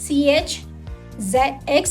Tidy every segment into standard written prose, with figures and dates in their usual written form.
CH ZX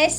S,